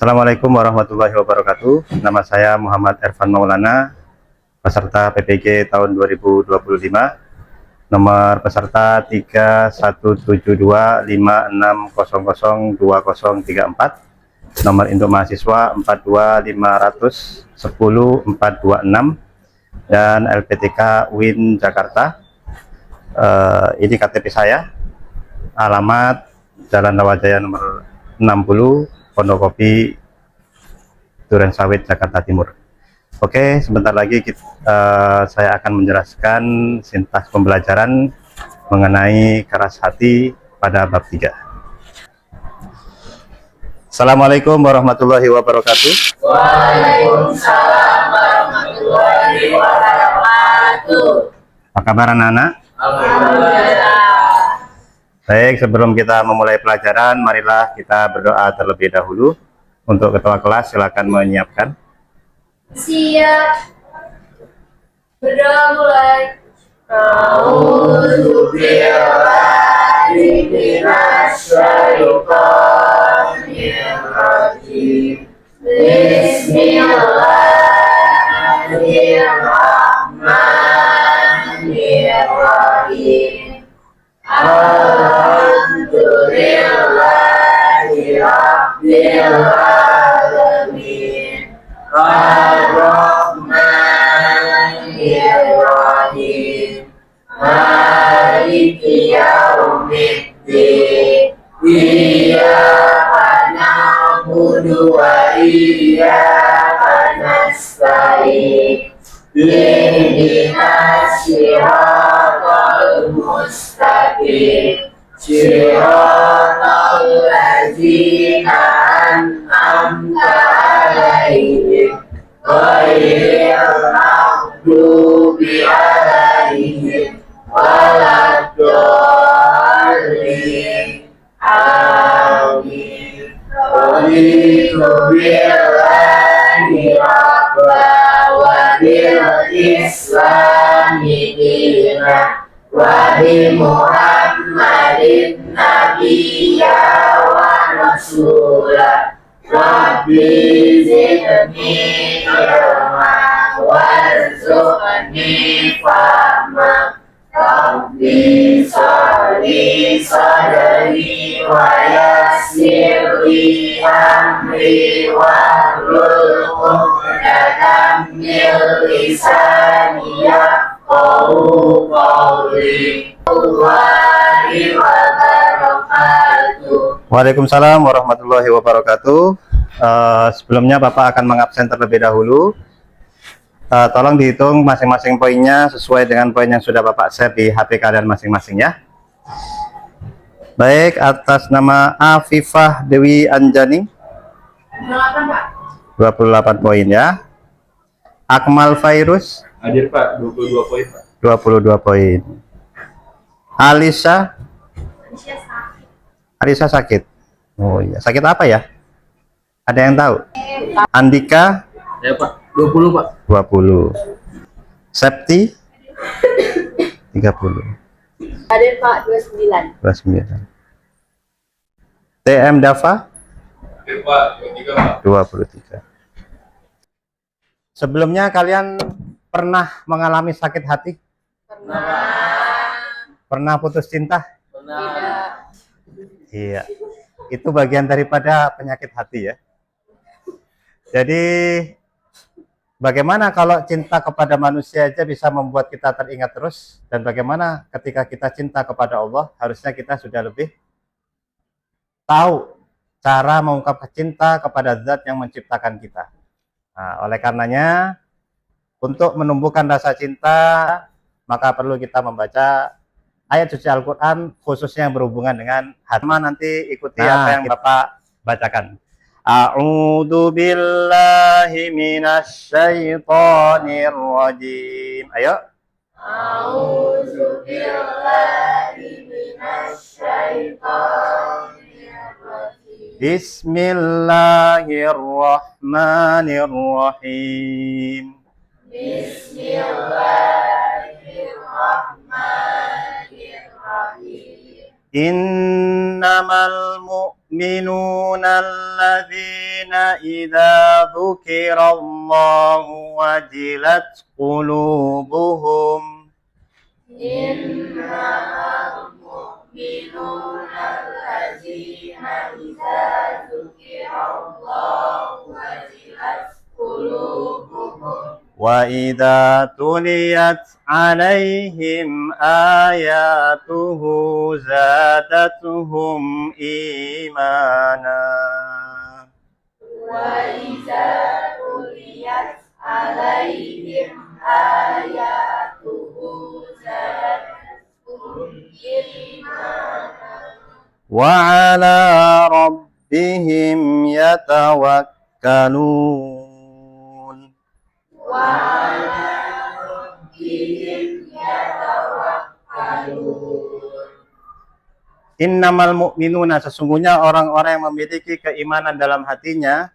Assalamualaikum warahmatullahi wabarakatuh. Nama saya Muhammad Ervan Maulana, peserta PPG tahun 2025. Nomor peserta 317256002034. Nomor induk mahasiswa 425100426 dan LPTK UIN Jakarta. Ini KTP saya. Alamat Jalan Rawajaya nomor 60, Pondokopi, Durensawit, Jakarta Timur. Oke, sebentar lagi saya akan menjelaskan sintas pembelajaran mengenai keras hati pada bab 3. Assalamualaikum warahmatullahi wabarakatuh. Waalaikumsalam warahmatullahi wabarakatuh. Apa kabar anak-anak? Alhamdulillah. Baik, sebelum kita memulai pelajaran, marilah kita berdoa terlebih dahulu. Untuk ketua kelas, silakan menyiapkan. Siap. Berdoa mulai. A'udzubillahi minasyaitonir rajim. Bismillahirrahmanirrahim. Alhamdulillahi rabbil alamin. Ar-Rahmanir-Rahim. Maliki yaumiddin. Iyyaka na'budu wa iyyaka nasta'in. Ihdinas siratal mustaqim. Siratal ladzina an'amta 'alaihim ghairil maghdubi 'alaihim waladdallin. Amin. Raditu billahi rabba wa bil islami dina wa bi Muhammadin nabiyya wa rasula. Rabbi zidni ilma warzuqni fahma. Rabbi sholli sadri wa yassirli amri wahlul 'uqdatam min lisani yafqahu qawli. Waalaikumsalam wabarakatuh. Waalaikumsalam warahmatullahi wabarakatuh. Sebelumnya Bapak akan mengabsen terlebih dahulu. Tolong dihitung masing-masing poinnya sesuai dengan poin yang sudah Bapak share di HP kalian masing-masing ya. Baik, atas nama Afifah Dewi Anjani 28 poin ya. Akmal Fairuz Hadir Pak, 22 poin Pak. 22 poin. Alisa sakit. Oh iya, sakit apa ya? Ada yang tahu? Andika Ya Pak, 20 Pak. 20. Septi 30. Hadir Pak 29. 29. TM Dava Hadir Pak, 23 Pak. 23. Sebelumnya kalian pernah mengalami sakit hati? Pernah putus cinta? Benar. Iya. Itu bagian daripada penyakit hati ya. Jadi bagaimana kalau cinta kepada manusia aja bisa membuat kita teringat terus, dan bagaimana ketika kita cinta kepada Allah, harusnya kita sudah lebih tahu cara mengungkapkan cinta kepada zat yang menciptakan kita. Nah, oleh karenanya untuk menumbuhkan rasa cinta, maka perlu kita membaca ayat suci Al-Quran khususnya yang berhubungan dengan hati. Nanti ikuti apa yang Bapak bacakan. A'udzu billahi minasyaitonir rajim. Ayo. A'udzu billahi minasyaitonir rajim. Bismillahirrahmanirrahim. Bismillahirrahmanirrahim. Innamal mu'minuna alladzina idza dzukirallahu wajilat qulubuhum Innamal mu'minuna allazina idza dzukirallahu wajilat qulubuhum wa idza tuliyat alaihim ayatuhu zadatuhum imana. wa iza tuliyat alaihim ayatuhu zadatuhum imanan Wa ala rabbihim yatawakkalun. wa ala rabbihim yatawakkalun. Innamal mu'minuna, sesungguhnya orang-orang yang memiliki keimanan dalam hatinya,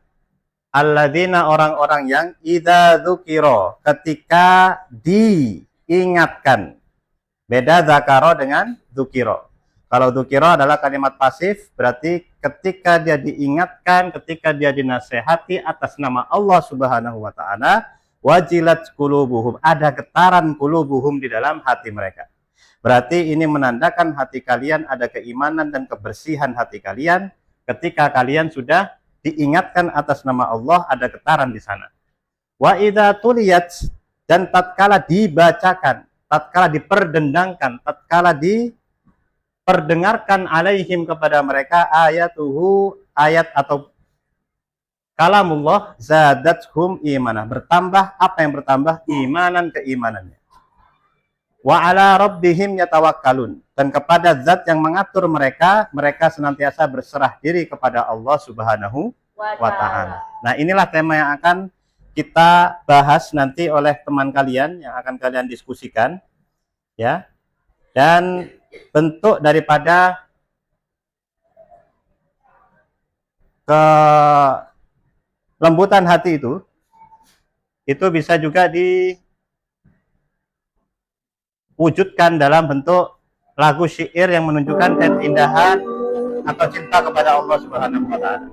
alladzina, orang-orang yang idza dzukira, ketika diingatkan. Beda zakaro dengan dzukira. Kalau dzukira adalah kalimat pasif, berarti ketika dia diingatkan, ketika dia dinasehati atas nama Allah Subhanahu wa taala, wajilat qulubuhum, ada getaran qulubuhum di dalam hati mereka. Berarti ini menandakan hati kalian ada keimanan dan kebersihan hati kalian ketika kalian sudah diingatkan atas nama Allah, ada getaran di sana. Wa idza tuliyat, dan tatkala dibacakan, tatkala diperdendangkan, tatkala diperdengarkan alaihim kepada mereka ayatuhu, ayat atau kalamullah, zadathum imanah, bertambah, apa yang bertambah? Imanan, keimanannya. Wa ala rabbihim yatawakkalun, dan kepada zat yang mengatur mereka, mereka senantiasa berserah diri kepada Allah Subhanahu wa ta'ala. Nah, inilah tema yang akan kita bahas nanti oleh teman kalian, yang akan kalian diskusikan, ya. Dan bentuk daripada kelembutan hati itu bisa juga diwujudkan dalam bentuk lagu syair yang menunjukkan keindahan atau cinta kepada Allah Subhanahu wa ta'ala.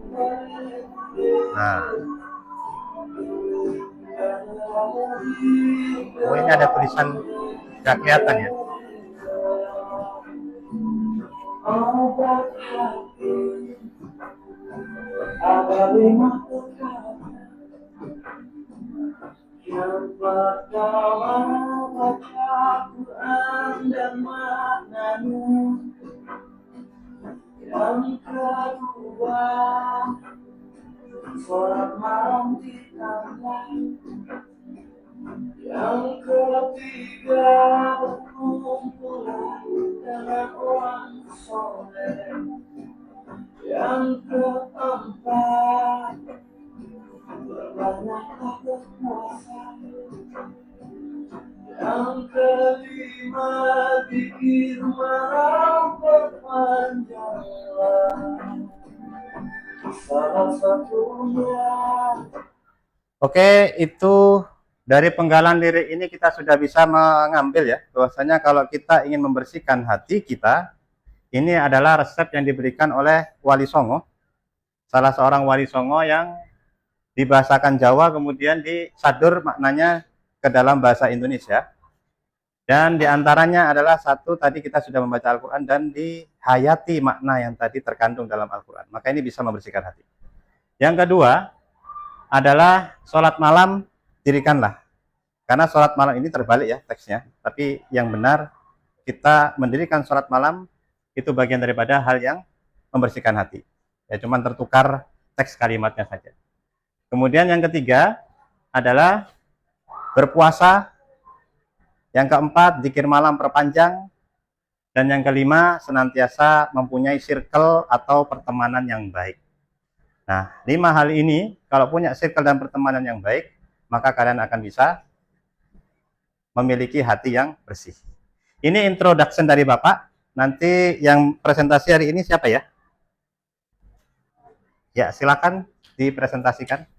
Nah, oh, ini ada tulisan nggak kelihatan ya. Yang pertama baca Quran dan maknanya, yang kedua sholat malam ditambah, yang ketiga berkumpul dengan orang soleh, yang keempat berbanyaklah berpuasa, yang kelima zikir malam berpanjanglah. Salah satunya. Oke, itu dari penggalan lirik ini kita sudah bisa mengambil ya, bahwasanya kalau kita ingin membersihkan hati kita, ini adalah resep yang diberikan oleh Wali Songo, salah seorang Wali Songo yang dibahasakan Jawa kemudian disadur maknanya ke dalam bahasa Indonesia. Dan diantaranya adalah satu, tadi kita sudah membaca Al-Quran dan dihayati makna yang tadi terkandung dalam Al-Quran. Maka ini bisa membersihkan hati. Yang kedua adalah sholat malam dirikanlah. Karena sholat malam ini terbalik ya teksnya. Tapi yang benar, kita mendirikan sholat malam itu bagian daripada hal yang membersihkan hati. Ya, cuman tertukar teks kalimatnya saja. Kemudian yang ketiga adalah berpuasa. Yang keempat, zikir malam perpanjang. Dan yang kelima, senantiasa mempunyai circle atau pertemanan yang baik. Nah, 5 hal ini, kalau punya circle dan pertemanan yang baik, maka kalian akan bisa memiliki hati yang bersih. Ini introduction dari Bapak. Nanti yang presentasi hari ini siapa ya? Ya, silakan dipresentasikan.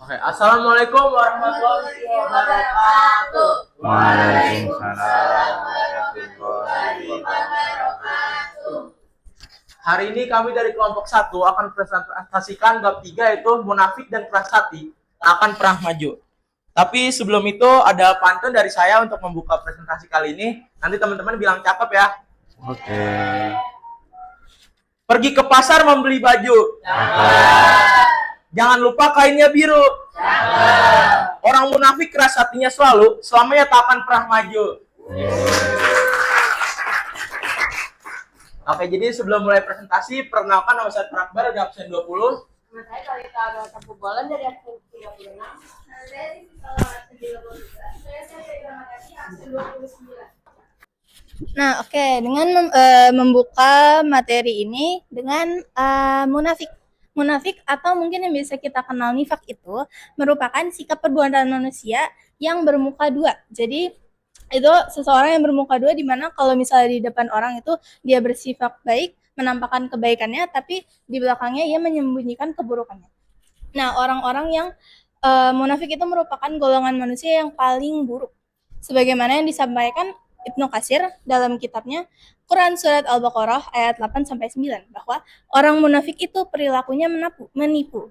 Oke, assalamualaikum warahmatullahi wabarakatuh. Waalaikumsalam warahmatullahi wabarakatuh. Hari ini kami dari kelompok 1 akan presentasikan bab 3 yaitu munafik dan keras hati akan pernah maju. Tapi sebelum itu ada pantun dari saya untuk membuka presentasi kali ini. Nanti teman-teman bilang cakep ya. Oke. Pergi ke pasar membeli baju. Jangan lupa kainnya biru. Orang munafik keras hatinya selalu, selamanya tak akan pernah maju. Oke, jadi sebelum mulai presentasi, perkenalkan nama saya Prakbar, ada absen 20. Nama saya Kalita Ada Tampu Bolan dari absen 36. Saya absen 32. Saya terima kasih absen 29. Nah, oke, dengan membuka materi ini dengan munafik. Munafik atau mungkin yang biasa kita kenal nifak itu merupakan sikap perbuatan manusia yang bermuka dua. Jadi itu seseorang yang bermuka dua di mana kalau misalnya di depan orang itu dia bersifat baik, menampakkan kebaikannya, tapi di belakangnya ia menyembunyikan keburukannya. Nah, orang-orang yang munafik itu merupakan golongan manusia yang paling buruk. Sebagaimana yang disampaikan Ibnu Katsir dalam kitabnya Quran Surat Al-Baqarah ayat 8-9 bahwa orang munafik itu perilakunya menipu.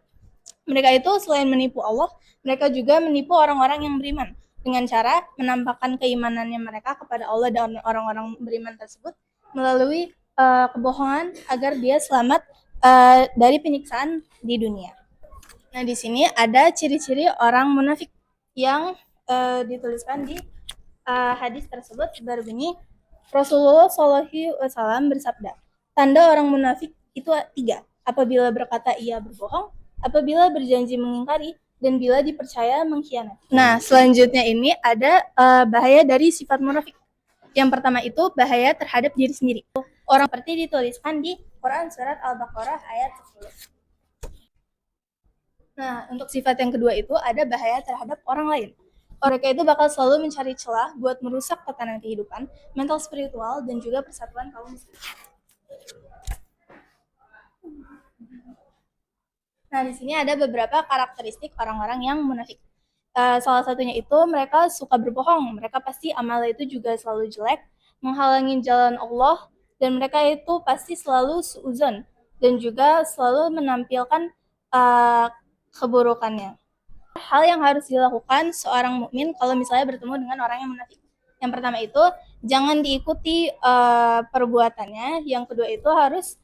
Mereka itu selain menipu Allah, mereka juga menipu orang-orang yang beriman dengan cara menampakkan keimanannya mereka kepada Allah dan orang-orang beriman tersebut melalui kebohongan agar dia selamat dari penyiksaan di dunia. Nah, di sini ada ciri-ciri orang munafik yang dituliskan di hadis tersebut berbunyi Rasulullah SAW bersabda, tanda orang munafik itu 3, apabila berkata ia berbohong, apabila berjanji mengingkari, dan bila dipercaya mengkhianati. Nah, selanjutnya ini ada bahaya dari sifat munafik. Yang pertama itu bahaya terhadap diri sendiri. Orang seperti dituliskan di Quran Surat Al-Baqarah ayat 10. Nah, untuk sifat yang kedua itu ada bahaya terhadap orang lain. Mereka itu bakal selalu mencari celah buat merusak tatanan kehidupan, mental spiritual, dan juga persatuan kaum muslim. Nah, di sini ada beberapa karakteristik orang-orang yang munafik. Salah satunya itu mereka suka berbohong. Mereka pasti amalnya itu juga selalu jelek, menghalangi jalan Allah, dan mereka itu pasti selalu suudzon dan juga selalu menampilkan keburukannya. Hal yang harus dilakukan seorang mukmin kalau misalnya bertemu dengan orang yang munafik. Yang pertama itu jangan diikuti perbuatannya. Yang kedua itu harus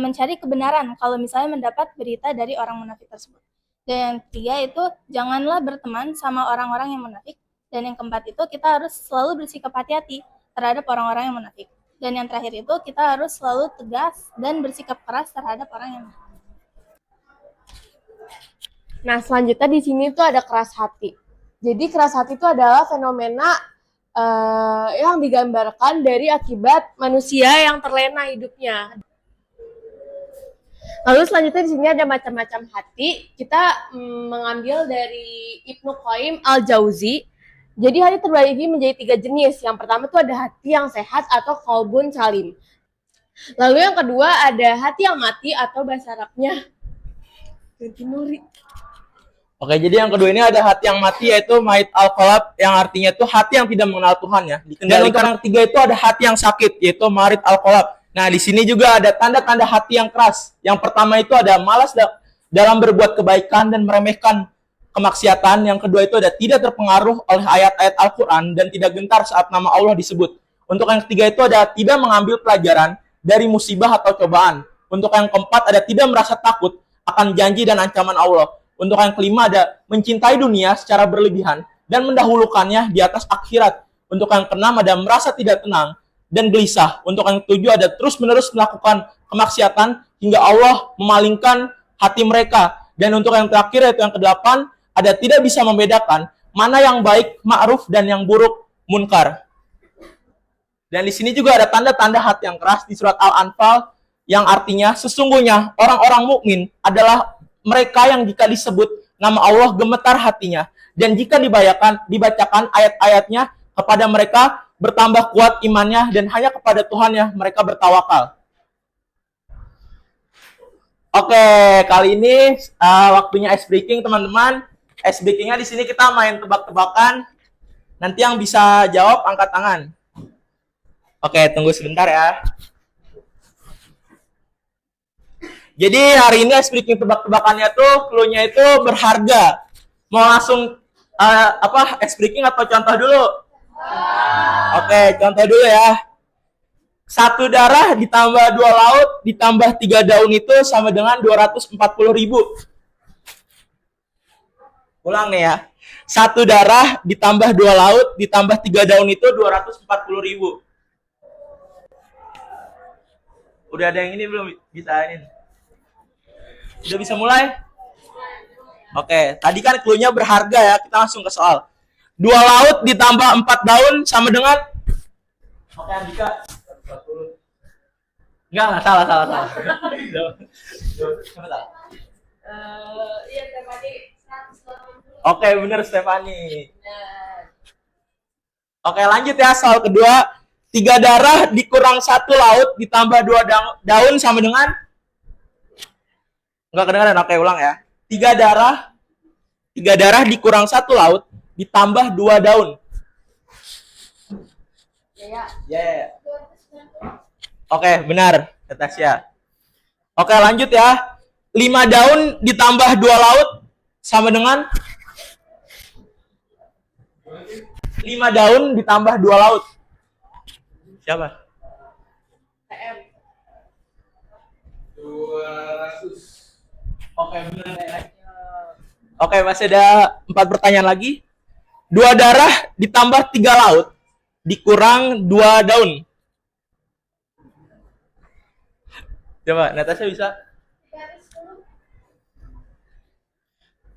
mencari kebenaran kalau misalnya mendapat berita dari orang munafik tersebut. Dan yang ketiga itu janganlah berteman sama orang-orang yang munafik. Dan yang keempat itu kita harus selalu bersikap hati-hati terhadap orang-orang yang munafik. Dan yang terakhir itu kita harus selalu tegas dan bersikap keras terhadap orang yang munafik. Nah, selanjutnya di sini tuh ada keras hati. Jadi keras hati itu adalah fenomena yang digambarkan dari akibat manusia yang terlena hidupnya. Lalu selanjutnya di sini ada macam-macam hati. Kita mengambil dari Ibnu Qayyim Al-Jauzi. Jadi hati terbagi menjadi 3 jenis. Yang pertama itu ada hati yang sehat atau qalbun salim. Lalu yang kedua ada hati yang mati atau bahasa Arabnya ganti nuri. Oke, jadi yang kedua ini ada hati yang mati yaitu mait al-qalb yang artinya itu hati yang tidak mengenal Tuhan ya. Dan untuk yang ketiga itu ada hati yang sakit yaitu marid al-qalb. Nah, di sini juga ada tanda-tanda hati yang keras. Yang pertama itu ada malas dalam berbuat kebaikan dan meremehkan kemaksiatan. Yang kedua itu ada tidak terpengaruh oleh ayat-ayat Al-Qur'an dan tidak gentar saat nama Allah disebut. Untuk yang ketiga itu ada tidak mengambil pelajaran dari musibah atau cobaan. Untuk yang keempat ada tidak merasa takut akan janji dan ancaman Allah. Untuk yang kelima ada mencintai dunia secara berlebihan dan mendahulukannya di atas akhirat. Untuk yang keenam ada merasa tidak tenang dan gelisah. Untuk yang ketujuh ada terus-menerus melakukan kemaksiatan hingga Allah memalingkan hati mereka. Dan untuk yang terakhir yaitu yang kedelapan ada tidak bisa membedakan mana yang baik ma'ruf dan yang buruk munkar. Dan di sini juga ada tanda-tanda hati yang keras di surat Al-Anfal yang artinya sesungguhnya orang-orang mukmin adalah mereka yang jika disebut nama Allah gemetar hatinya, dan jika dibacakan ayat-ayatnya kepada mereka bertambah kuat imannya, dan hanya kepada Tuhannya mereka bertawakal. Oke, kali ini waktunya ice breaking teman-teman. ice breakingnya di sini kita main tebak-tebakan. Nanti yang bisa jawab angkat tangan. Oke, tunggu sebentar ya. Jadi hari ini ice breaking tebak-tebakannya tuh clue-nya itu berharga. Mau langsung ice breaking atau contoh dulu? Oke, contoh dulu ya. 1 darah ditambah 2 laut ditambah 3 daun itu sama dengan 240.000. Ulang nih ya. 1 darah ditambah 2 laut ditambah 3 daun itu 240.000. Udah ada yang ini belum bisa ini? Udah bisa mulai? Oke, tadi kan clue-nya berharga ya. Kita langsung ke soal. 2 laut ditambah 4 daun sama dengan. Oke, Andika. Enggak, salah. Coba salah. Iya, Stefani 180. Oke, bener Stefani. Oke, lanjut ya soal kedua. 3 darah dikurang 1 laut ditambah 2 daun sama dengan. Enggak kedengaran, oke ulang ya. 3 darah dikurang 1 laut ditambah 2 daun. Ya. Oke, benar, Natasha. Oke, lanjut ya. 5 daun ditambah 2 laut sama dengan 5 daun ditambah 2 laut. Siapa? TM. 200. Oke, benar ya. Oke, masih ada 4 pertanyaan lagi. 2 darah ditambah 3 laut dikurang 2 daun. Coba, Natasha bisa?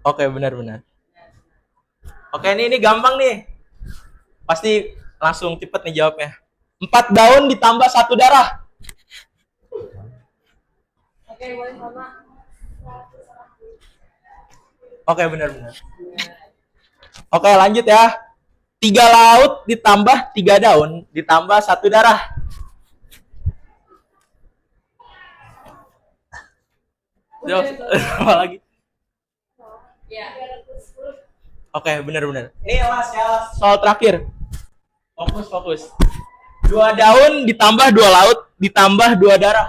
Oke, benar. Oke, ini gampang nih. Pasti langsung cepet nih jawabnya. 4 daun ditambah 1 darah. Oke, boleh sama. Oke, benar. Oke, lanjut ya. 3 laut ditambah 3 daun ditambah 1 darah. Apa lagi? Iya. Oke, benar. Ini last soal terakhir. Fokus. 2 daun ditambah 2 laut ditambah 2 darah.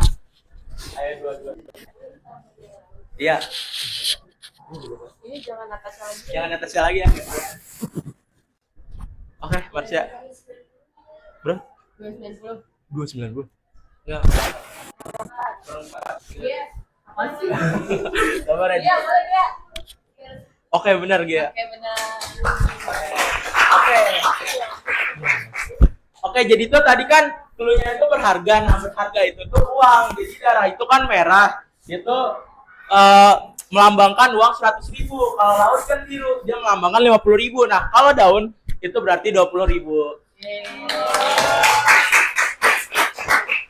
Ayo 2. Iya. Ini jangan Natasha lagi. Jangan Natasha lagi ya. Oke, Marsha. Bro, 290. 290. Enggak. Iya. Masih. Sabar aja. Iya, boleh ya. Oke, benar, Gia. Oke, benar. Oke, jadi itu tadi kan clue-nya itu berharga. Nah, berharga itu tuh uang. Jadi darah itu kan merah. Itu melambangkan uang 100.000. Kalau laut kan biru, dia melambangkan 50.000. Nah, kalau daun itu berarti 20.000.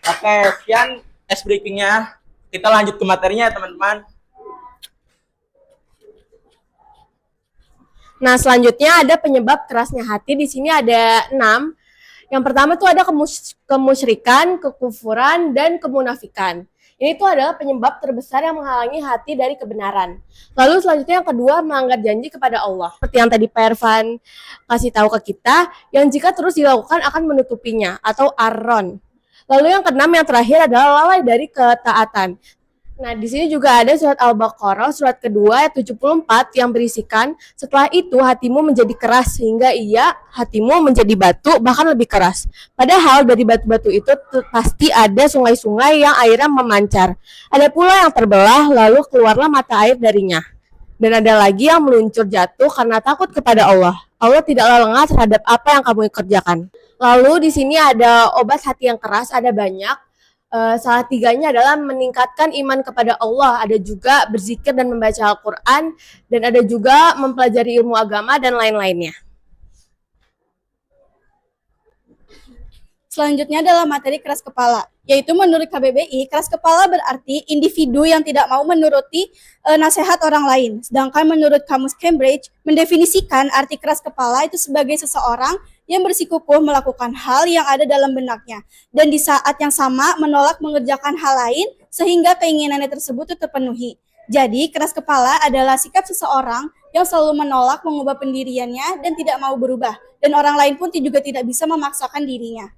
Oke, sekian ice breaking-nya. Kita lanjut ke materinya ya, teman-teman. Nah, selanjutnya ada penyebab kerasnya hati. Di sini ada 6. Yang pertama tuh ada kemusyrikan, kekufuran, dan kemunafikan. Ini tuh adalah penyebab terbesar yang menghalangi hati dari kebenaran. Lalu selanjutnya yang kedua, melanggar janji kepada Allah. Seperti yang tadi Pak Ervan kasih tahu ke kita, yang jika terus dilakukan akan menutupinya, atau arron. Lalu yang keenam, yang terakhir adalah lalai dari ketaatan. Nah, di sini juga ada surat Al-Baqarah, surat kedua ayat 74 yang berisikan, setelah itu hatimu menjadi keras sehingga hatimu menjadi batu bahkan lebih keras. Padahal dari batu-batu itu pasti ada sungai-sungai yang airnya memancar. Ada pula yang terbelah lalu keluarlah mata air darinya. Dan ada lagi yang meluncur jatuh karena takut kepada Allah. Allah tidaklah lengah terhadap apa yang kamu kerjakan. Lalu di sini ada obat hati yang keras, ada banyak. Salah 3-nya adalah meningkatkan iman kepada Allah, ada juga berzikir dan membaca Al-Quran, dan ada juga mempelajari ilmu agama dan lain-lainnya. Selanjutnya adalah materi keras kepala, yaitu menurut KBBI, keras kepala berarti individu yang tidak mau menuruti nasihat orang lain. Sedangkan menurut Kamus Cambridge, mendefinisikan arti keras kepala itu sebagai seseorang yang bersikukuh melakukan hal yang ada dalam benaknya, dan di saat yang sama menolak mengerjakan hal lain sehingga keinginannya tersebut terpenuhi. Jadi, keras kepala adalah sikap seseorang yang selalu menolak mengubah pendiriannya dan tidak mau berubah. Dan orang lain pun juga tidak bisa memaksakan dirinya.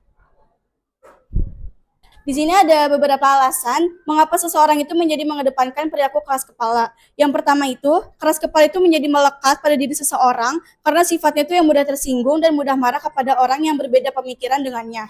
Di sini ada beberapa alasan mengapa seseorang itu menjadi mengedepankan perilaku keras kepala. Yang pertama itu, keras kepala itu menjadi melekat pada diri seseorang karena sifatnya itu yang mudah tersinggung dan mudah marah kepada orang yang berbeda pemikiran dengannya.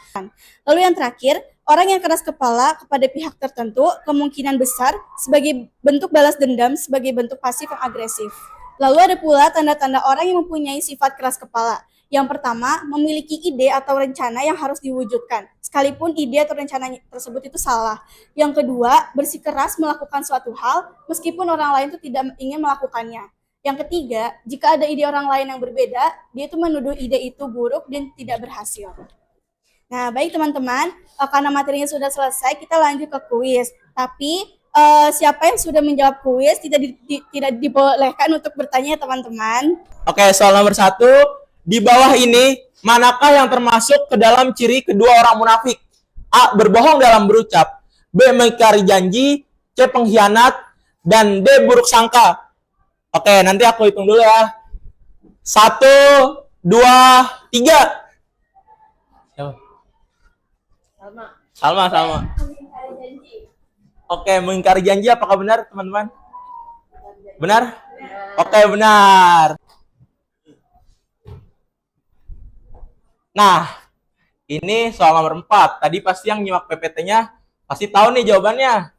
Lalu yang terakhir, orang yang keras kepala kepada pihak tertentu kemungkinan besar sebagai bentuk balas dendam sebagai bentuk pasif yang agresif. Lalu ada pula tanda-tanda orang yang mempunyai sifat keras kepala. Yang pertama, memiliki ide atau rencana yang harus diwujudkan, sekalipun ide atau rencana tersebut itu salah. Yang kedua, bersikeras melakukan suatu hal, meskipun orang lain itu tidak ingin melakukannya. Yang ketiga, jika ada ide orang lain yang berbeda, dia itu menuduh ide itu buruk dan tidak berhasil. Nah, baik teman-teman, karena materinya sudah selesai, kita lanjut ke kuis. Tapi, siapa yang sudah menjawab kuis tidak dibolehkan untuk bertanya, teman-teman. Oke, soal nomor 1. Di bawah ini, manakah yang termasuk ke dalam ciri kedua orang munafik? A. Berbohong dalam berucap. B. Mengingkari janji. C. Pengkhianat. Dan D. Buruk sangka. Oke, nanti aku hitung dulu ya. 1, 2, 3. Salma. Oke, mengingkari janji apakah benar, teman-teman? Benar? Oke, benar. Nah, ini soal nomor 4. Tadi pasti yang nyimak PPT-nya pasti tahu nih jawabannya.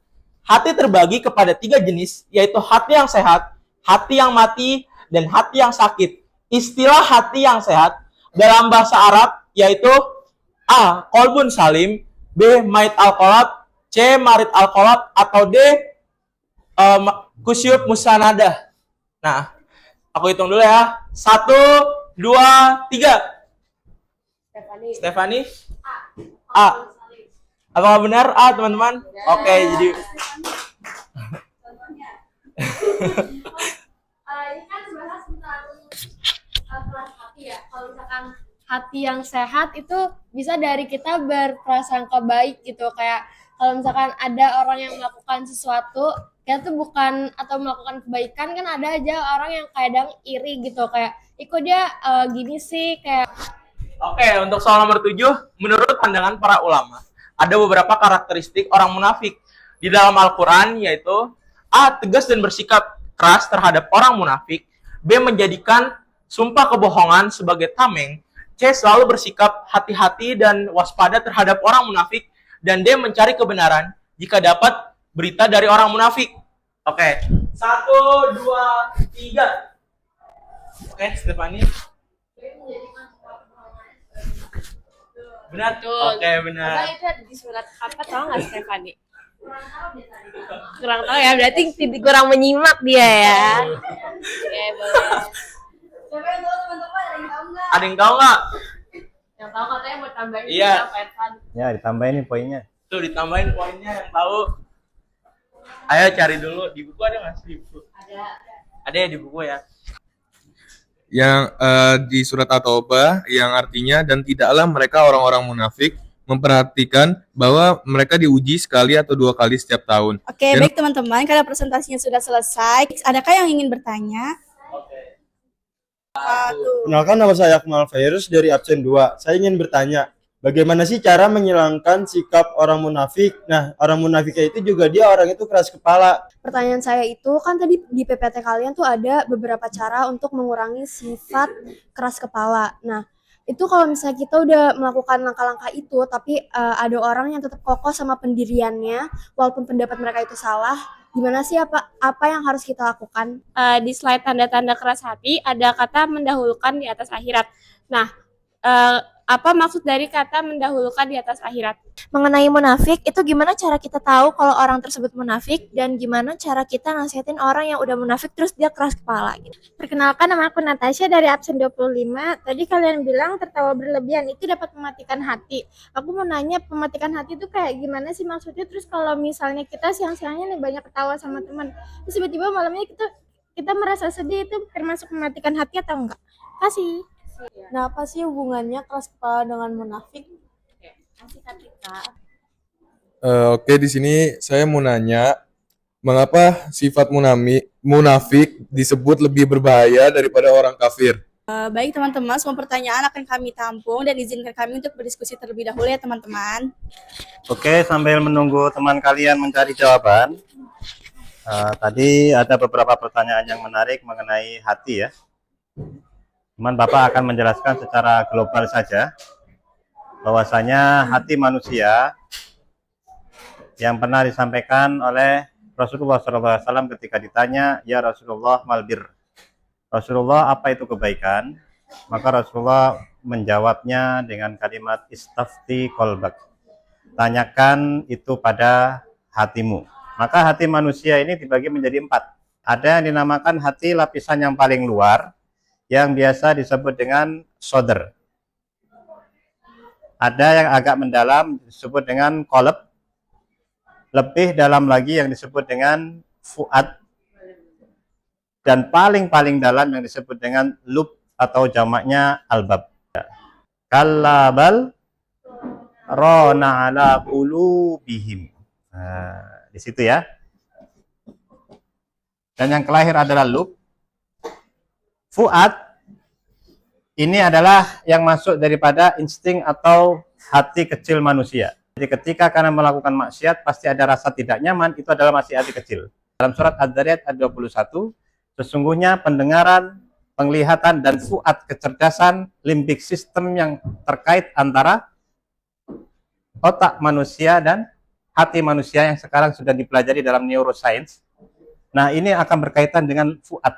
Hati terbagi kepada 3 jenis, yaitu hati yang sehat, hati yang mati, dan hati yang sakit. Istilah hati yang sehat dalam bahasa Arab yaitu A. Qalbun salim, B. Mait al-qalab, C. Marit al-qalab, atau D. Kusyub musanadah. Nah, aku hitung dulu ya. 1, 2, 3. Stefani? A. Apakah benar A, teman-teman? Oke, jadi Ini kan bahas tentang kelas hati ya. Kalau misalkan hati yang sehat itu bisa dari kita berprasangka baik gitu. Kayak kalau misalkan ada orang yang melakukan sesuatu, kita tuh bukan atau melakukan kebaikan, kan ada aja orang yang kadang iri gitu. Kayak, kok dia gini sih, kayak. Oke, untuk soal nomor 7, menurut pandangan para ulama, ada beberapa karakteristik orang munafik di dalam Al-Quran, yaitu A. Tegas dan bersikap keras terhadap orang munafik, B. Menjadikan sumpah kebohongan sebagai tameng, C. Selalu bersikap hati-hati dan waspada terhadap orang munafik, dan D. Mencari kebenaran jika dapat berita dari orang munafik. Oke, 1, 2, 3. Oke, Stefani. Benar tuh. Oke, benar. Karena itu ada di surat apa, tahu nggak Stefani? Kurang tahu ya, berarti kurang menyimak dia ya. Oke, boleh. Siapa yang tahu, teman-teman? Ada yang tahu nggak? Ada yang tahu nggak? Yang tahu katanya mau tambahin Iya. apa Irfan? Ya, ditambahin nih poinnya. Tuh ditambahin poinnya yang tahu. Ayo cari dulu di buku, ada nggak sih di buku? Ada ya di buku ya. Yang di surat At-Taubah yang artinya dan tidaklah mereka orang-orang munafik memperhatikan bahwa mereka diuji sekali atau 2 kali setiap tahun. Oke, Dan- baik teman-teman, karena presentasinya sudah selesai. Adakah yang ingin bertanya? Kenalkan, nama saya Akmal Virus dari absen 2. Saya ingin bertanya, bagaimana sih cara menghilangkan sikap orang munafik? Nah, orang munafiknya itu juga dia orang itu keras kepala. Pertanyaan saya itu kan tadi di PPT kalian tuh ada beberapa cara untuk mengurangi sifat keras kepala. Nah, itu kalau misalnya kita udah melakukan langkah-langkah itu, tapi ada orang yang tetap kokoh sama pendiriannya, walaupun pendapat mereka itu salah, gimana sih apa yang harus kita lakukan? Di slide tanda-tanda keras hati ada kata mendahulukan di atas akhirat. Nah, apa maksud dari kata mendahulukan di atas akhirat? Mengenai munafik, itu gimana cara kita tahu kalau orang tersebut munafik dan gimana cara kita nasihatin orang yang udah munafik terus dia keras kepala gitu. Perkenalkan, nama aku Natasha dari absen 25. Tadi kalian bilang tertawa berlebihan itu dapat mematikan hati. Aku mau nanya, mematikan hati itu kayak gimana sih maksudnya? Terus kalau misalnya kita siang-siangnya nih banyak ketawa sama teman, terus tiba-tiba malamnya kita merasa sedih, itu termasuk mematikan hati atau enggak? Kasih. Nah, apa sih hubungannya keras kepala dengan munafik? Oke, di sini saya mau nanya, Mengapa sifat munafik disebut lebih berbahaya daripada orang kafir? Baik teman-teman, semua pertanyaan akan kami tampung dan izinkan kami untuk berdiskusi terlebih dahulu ya teman-teman. Oke, sambil menunggu teman kalian mencari jawaban, tadi ada beberapa pertanyaan yang menarik mengenai hati ya. Cuman Bapak akan menjelaskan secara global saja, bahwasanya hati manusia yang pernah disampaikan oleh Rasulullah SAW ketika ditanya, ya Rasulullah malbir, Rasulullah apa itu kebaikan? Maka Rasulullah menjawabnya dengan kalimat istafti kolbak, tanyakan itu pada hatimu. Maka hati manusia ini dibagi menjadi 4. Ada yang dinamakan hati lapisan yang paling luar, yang biasa disebut dengan sodr. Ada yang agak mendalam disebut dengan kolb. Lebih dalam lagi yang disebut dengan fuad. Dan paling dalam yang disebut dengan lub atau jamaknya albab. Kallabal rona ala qulubihim. Nah, di situ ya. Dan yang terakhir adalah lub. Fuad ini adalah yang masuk daripada insting atau hati kecil manusia. Jadi ketika karena melakukan maksiat pasti ada rasa tidak nyaman, itu adalah masih hati kecil. Dalam surat Az-Zariyat ayat 21, sesungguhnya pendengaran, penglihatan, dan fuad kecerdasan, limbik sistem yang terkait antara otak manusia dan hati manusia yang sekarang sudah dipelajari dalam neuroscience. Nah, ini akan berkaitan dengan fuad.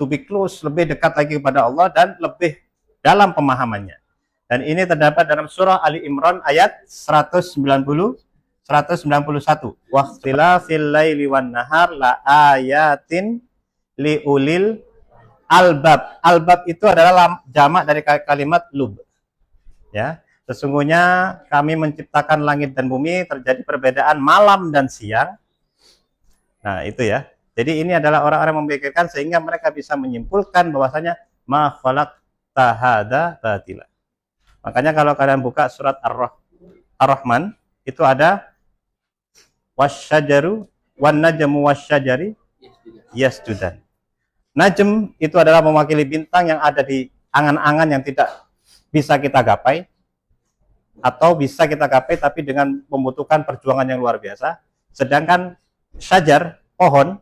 To be close, lebih dekat lagi kepada Allah dan lebih dalam pemahamannya. Dan ini terdapat dalam surah Ali Imran ayat 191. Waqtilafil laili wan nahar la ayatin liulil albab. Albab itu adalah jamak dari kalimat lub. Ya, sesungguhnya kami menciptakan langit dan bumi, terjadi perbedaan malam dan siang. Nah, itu ya. Jadi ini adalah orang-orang yang memikirkan sehingga mereka bisa menyimpulkan bahwasanya ma khalaqta hadza batila. Makanya kalau kalian buka surat Ar-Rahman, itu ada wasyajaru wan najmu wasyajari yasjudan. Najm itu adalah mewakili bintang yang ada di angan-angan yang tidak bisa kita gapai, atau bisa kita gapai tapi dengan membutuhkan perjuangan yang luar biasa. Sedangkan syajar, pohon,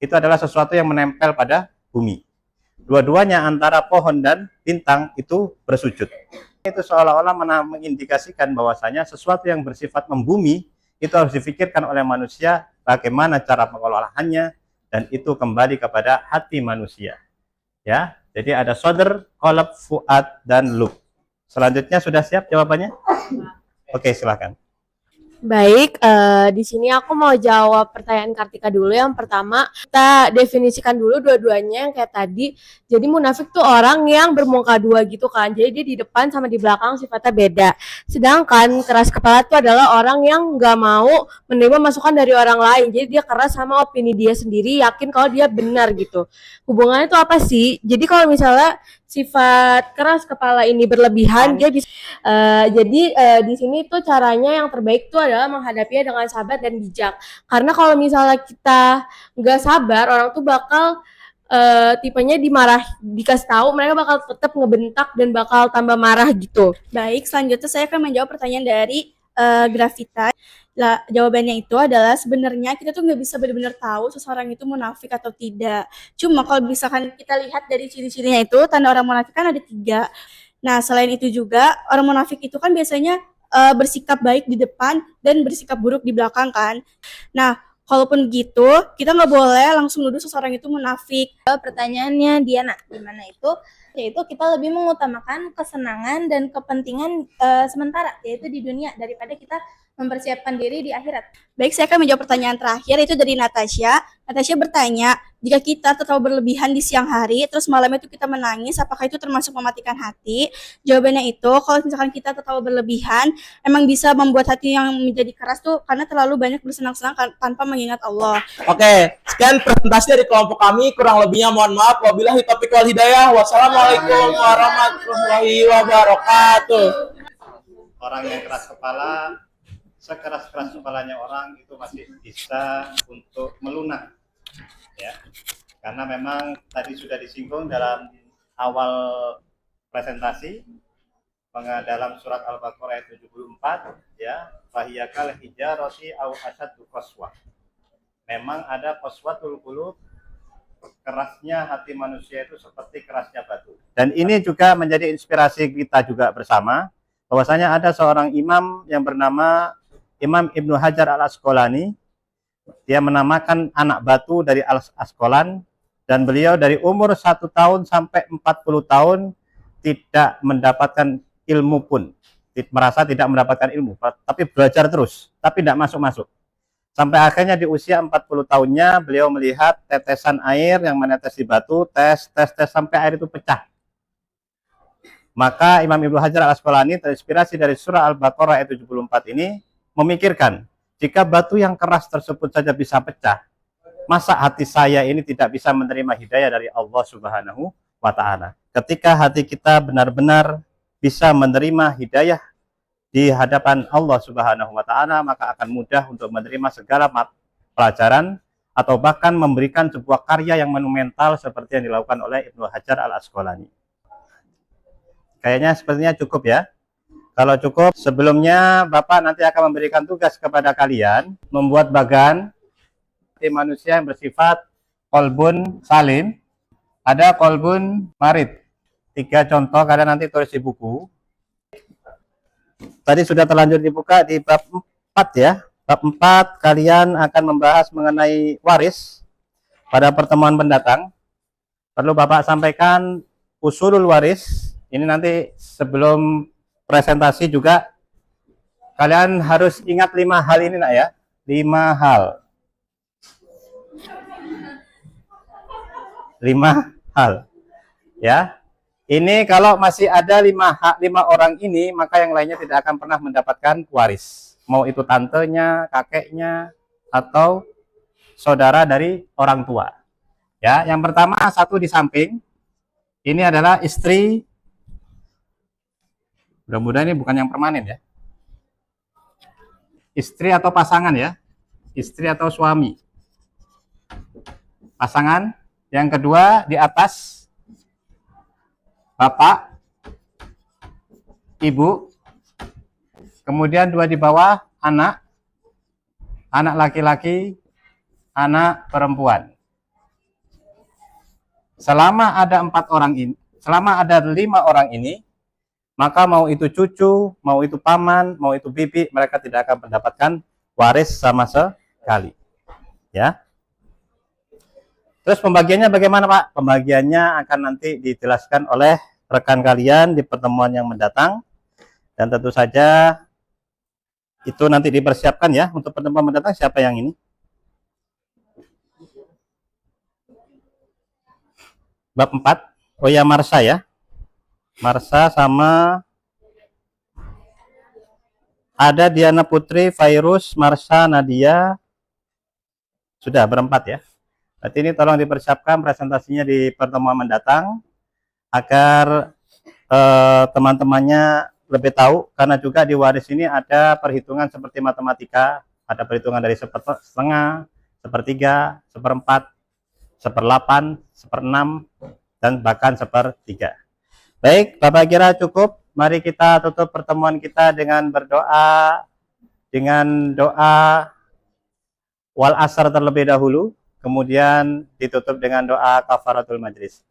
itu adalah sesuatu yang menempel pada bumi. Dua-duanya antara pohon dan bintang itu bersujud. Itu seolah-olah mengindikasikan bahwasanya sesuatu yang bersifat membumi itu harus difikirkan oleh manusia bagaimana cara pengelolaannya, dan itu kembali kepada hati manusia. Ya, jadi ada sodr, qalb, fuad, dan lub. Selanjutnya sudah siap jawabannya? Oke, silakan. Baik, di sini aku mau jawab pertanyaan Kartika dulu. Yang pertama, kita definisikan dulu dua-duanya yang kayak tadi. Jadi munafik tuh orang yang bermuka dua gitu kan. Jadi dia di depan sama di belakang sifatnya beda. Sedangkan keras kepala itu adalah orang yang nggak mau menerima masukan dari orang lain. Jadi dia keras sama opini dia sendiri, yakin kalau dia benar gitu. Hubungannya itu apa sih? Jadi kalau misalnya sifat keras kepala ini berlebihan, dia bisa di sini tuh caranya yang terbaik tuh adalah menghadapinya dengan sabar dan bijak. Karena kalau misalnya kita nggak sabar, orang tuh bakal tipenya dikasih tahu, mereka bakal tetap ngebentak dan bakal tambah marah gitu. Baik, selanjutnya saya akan menjawab pertanyaan dari Grafita. Lah, jawabannya itu adalah sebenarnya kita tuh nggak bisa benar-benar tahu seseorang itu munafik atau tidak. Cuma kalau misalkan kita lihat dari ciri-cirinya itu, tanda orang munafik kan ada 3. Nah, selain itu juga orang munafik itu kan biasanya bersikap baik di depan dan bersikap buruk di belakang kan. Nah, kalaupun gitu, kita nggak boleh langsung nuduh seseorang itu munafik. Pertanyaannya Diana, gimana itu? Yaitu kita lebih mengutamakan kesenangan dan kepentingan sementara, yaitu di dunia, daripada kita mempersiapkan diri di akhirat. Baik, saya akan menjawab pertanyaan terakhir, itu dari Natasha. Natasha bertanya, jika kita terlalu berlebihan di siang hari, terus malam itu kita menangis, apakah itu termasuk mematikan hati? Jawabannya itu, kalau misalkan kita terlalu berlebihan, emang bisa membuat hati yang menjadi keras tuh, karena terlalu banyak bersenang-senang tanpa mengingat Allah. Oke, sekian presentasi dari kelompok kami. Kurang lebihnya mohon maaf. Wabillahi taufiq wal hidayah. Wassalamualaikum warahmatullahi wabarakatuh. Orang yang keras kepala sekeras-keras kepalanya orang itu masih bisa untuk melunak, ya. Karena memang tadi sudah disinggung dalam awal presentasi dalam surat Al-Baqarah ayat 74, ya, fahiyakal hijarati au asyaddu qaswah. Memang ada qaswatul qulub, kerasnya hati manusia itu seperti kerasnya batu. Dan ini juga menjadi inspirasi kita juga bersama, bahwasanya ada seorang imam yang bernama Imam Ibnu Hajar Al-Asqalani. Dia menamakan anak batu dari Al-Asqalan, dan beliau dari umur 1 tahun sampai 40 tahun tidak mendapatkan ilmu pun, merasa tidak mendapatkan ilmu, tapi belajar terus, tapi tidak masuk-masuk. Sampai akhirnya di usia 40 tahunnya beliau melihat tetesan air yang menetes di batu, tes sampai air itu pecah. Maka Imam Ibnu Hajar Al-Asqalani terinspirasi dari surah Al-Baqarah ayat 74 ini memikirkan, jika batu yang keras tersebut saja bisa pecah, masa hati saya ini tidak bisa menerima hidayah dari Allah Subhanahu wa Ta'ala. Ketika hati kita benar-benar bisa menerima hidayah di hadapan Allah Subhanahu wa Ta'ala, maka akan mudah untuk menerima segala pelajaran atau bahkan memberikan sebuah karya yang monumental seperti yang dilakukan oleh Ibnu Hajar Al-Asqalani. Kayaknya sepertinya cukup ya. Kalau cukup, sebelumnya Bapak nanti akan memberikan tugas kepada kalian membuat bagan di manusia yang bersifat kolbun salim, ada kolbun marid. 3 contoh kalian nanti tulis di buku. Tadi sudah terlanjur dibuka di bab 4 ya. Bab 4 kalian akan membahas mengenai waris pada pertemuan mendatang. Perlu Bapak sampaikan usulul waris. Ini nanti sebelum presentasi juga kalian harus ingat 5 hal ini nak ya. 5 hal. 5 hal. Ya. Ini kalau masih ada 5 orang ini, maka yang lainnya tidak akan pernah mendapatkan waris. Mau itu tantenya, kakeknya, atau saudara dari orang tua. Ya, yang pertama 1 di samping. Ini adalah istri. Mudah-mudahan ini bukan yang permanen ya. Istri atau pasangan ya. Istri atau suami. Pasangan. Yang kedua di atas, bapak, ibu, kemudian 2 di bawah, anak laki-laki, anak perempuan. Selama ada 5 orang ini, maka mau itu cucu, mau itu paman, mau itu bibi, mereka tidak akan mendapatkan waris sama sekali. Ya. Terus pembagiannya bagaimana Pak? Pembagiannya akan nanti dijelaskan oleh rekan kalian di pertemuan yang mendatang. Dan tentu saja itu nanti dipersiapkan ya untuk pertemuan mendatang. Siapa yang ini? Bab 4. Oh ya, Marsha ya. Marsha sama ada Diana Putri, Fairuz, Marsha, Nadia. Sudah berempat ya. Berarti ini tolong dipersiapkan presentasinya di pertemuan mendatang agar teman-temannya lebih tahu, karena juga di waris ini ada perhitungan seperti matematika, ada perhitungan dari 1/2, 1/3, 1/4, 1/8, 1/6, dan bahkan 1/3. Baik, Bapak kira cukup. Mari kita tutup pertemuan kita dengan berdoa, dengan doa wal asar terlebih dahulu. Kemudian ditutup dengan doa kafaratul majlis.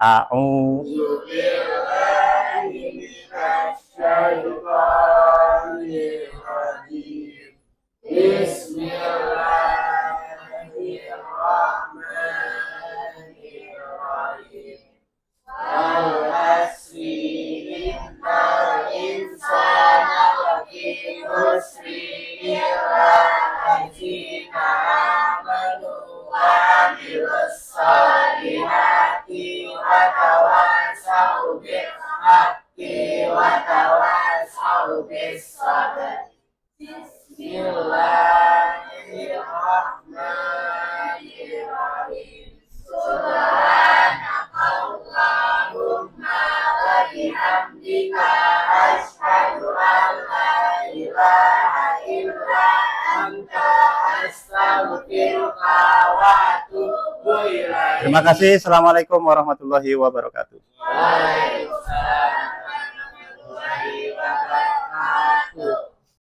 Bihamdika asyhadu an la ilaha illa anta astaghfiruka wa atubu ilaik. Terima kasih. Assalamualaikum warahmatullahi wabarakatuh. Waalaikumsalam.